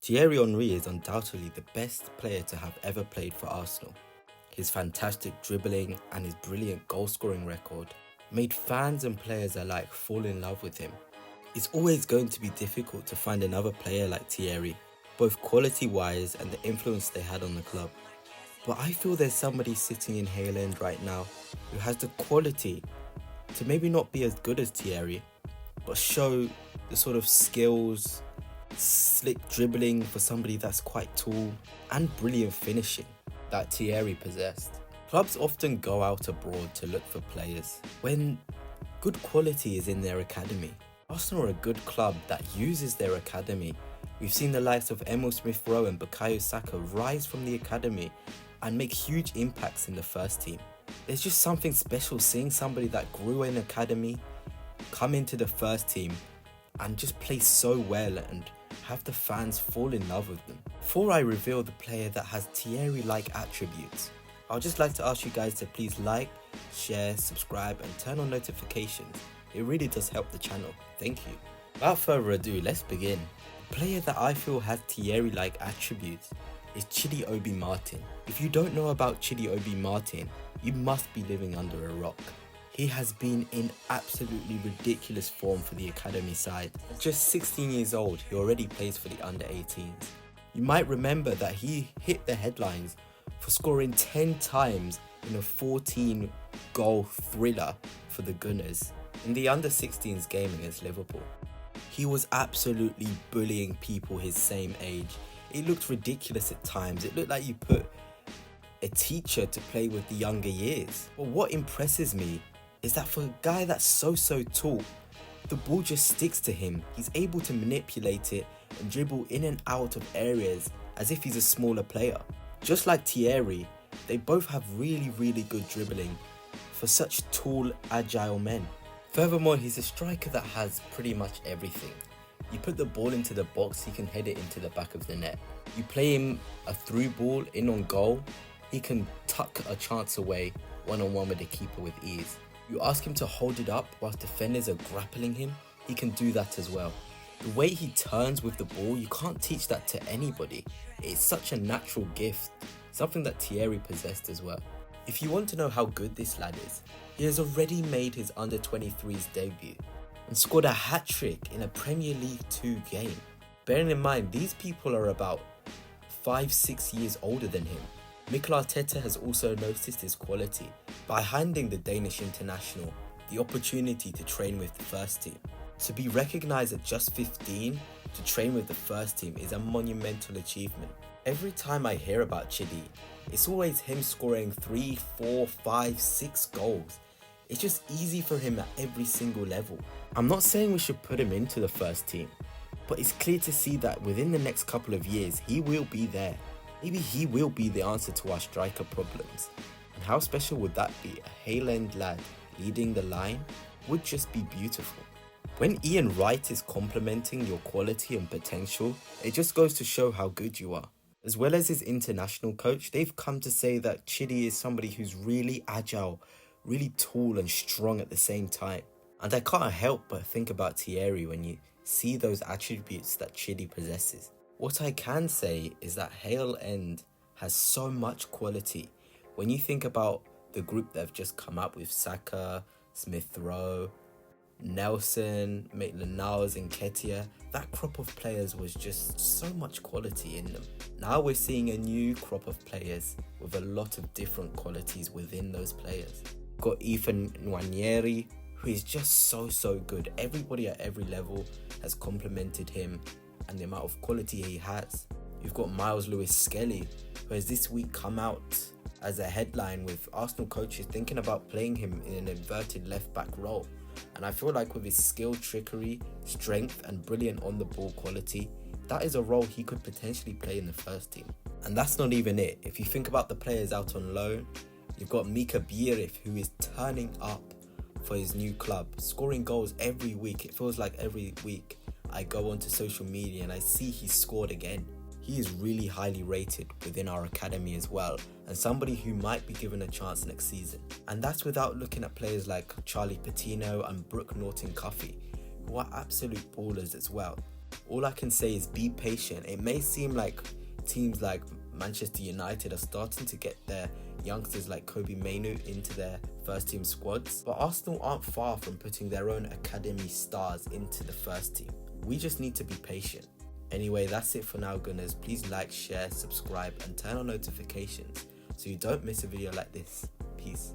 Thierry Henry is undoubtedly the best player to have ever played for Arsenal. His fantastic dribbling and his brilliant goal-scoring record made fans and players alike fall in love with him. It's always going to be difficult to find another player like Thierry, both quality-wise and the influence they had on the club. But I feel there's somebody sitting in HALE End right now who has the quality to maybe not be as good as Thierry, but show the sort of skills, slick dribbling for somebody that's quite tall, and brilliant finishing that Thierry possessed. Clubs often go out abroad to look for players when good quality is in their academy. Arsenal are a good club that uses their academy. We've seen the likes of Emil Smith-Rowe and Bukayo Saka rise from the academy and make huge impacts in the first team. There's just something special seeing somebody that grew in academy come into the first team and just play so well and have the fans fall in love with them. Before I reveal the player that has Thierry-like attributes, I'd just like to ask you guys to please like, share, subscribe and turn on notifications. It really does help the channel. Thank you. Without further ado, let's begin. The player that I feel has Thierry-like attributes is Chido Obi Martin. If you don't know about Chido Obi Martin, you must be living under a rock. He has been in absolutely ridiculous form for the academy side. At just 16 years old, he already plays for the under-18s. You might remember that he hit the headlines for scoring 10 times in a 14-goal thriller for the Gunners in the under-16s game against Liverpool. He was absolutely bullying people his same age. It looked ridiculous at times. It looked like you put a teacher to play with the younger years. But what impresses me is that for a guy that's so tall, the ball just sticks to him. He's able to manipulate it and dribble in and out of areas as if he's a smaller player. Just like Thierry, they both have really good dribbling for such tall, agile men. Furthermore, he's a striker that has pretty much everything. You put the ball into the box, he can head it into the back of the net. You play him a through ball in on goal, he can tuck a chance away one-on-one with the keeper with ease. You ask him to hold it up whilst defenders are grappling him, he can do that as well. The way he turns with the ball, you can't teach that to anybody. It's such a natural gift, something that Thierry possessed as well. If you want to know how good this lad is, he has already made his under-23s debut and scored a hat-trick in a Premier League 2 game. Bearing in mind, these people are about 5-6 years older than him. Mikel Arteta has also noticed his quality by handing the Danish international the opportunity to train with the first team. To be recognised at just 15 to train with the first team is a monumental achievement. Every time I hear about Chido, it's always him scoring 3, 4, 5, 6 goals. It's just easy for him at every single level. I'm not saying we should put him into the first team, but it's clear to see that within the next couple of years, he will be there. Maybe he will be the answer to our striker problems. And how special would that be? A HALE End lad leading the line would just be beautiful. When Ian Wright is complimenting your quality and potential, it just goes to show how good you are. As well as his international coach, they've come to say that Chido is somebody who's really agile, really tall and strong at the same time. And I can't help but think about Thierry when you see those attributes that Chido possesses. What I can say is that HALE End has so much quality. When you think about the group that have just come up with Saka, Smith-Rowe, Nelson, Maitland-Niles and Nketiah, that crop of players was just so much quality in them. Now we're seeing a new crop of players with a lot of different qualities within those players. Got Ethan Nwaneri, who is just so good. Everybody at every level has complimented him and the amount of quality he has. You've got Miles Lewis-Skelly, who has this week come out as a headline with Arsenal coaches thinking about playing him in an inverted left-back role. And I feel like with his skill, trickery, strength and brilliant on-the-ball quality, that is a role he could potentially play in the first team. And that's not even it. If you think about the players out on loan, you've got Mika Bierif, who is turning up for his new club, scoring goals every week. It feels like every week I go onto social media and I see he scored again. He is really highly rated within our academy as well, and somebody who might be given a chance next season. And that's without looking at players like Charlie Patino and Brooke Norton-Cuffy, who are absolute ballers as well. All I can say is be patient. It may seem like teams like Manchester United are starting to get their youngsters like Kobe Mainoo into their first team squads, but Arsenal aren't far from putting their own academy stars into the first team. We just need to be patient. Anyway, that's it for now, Gunners. Please like, share, subscribe and turn on notifications so you don't miss a video like this. Peace.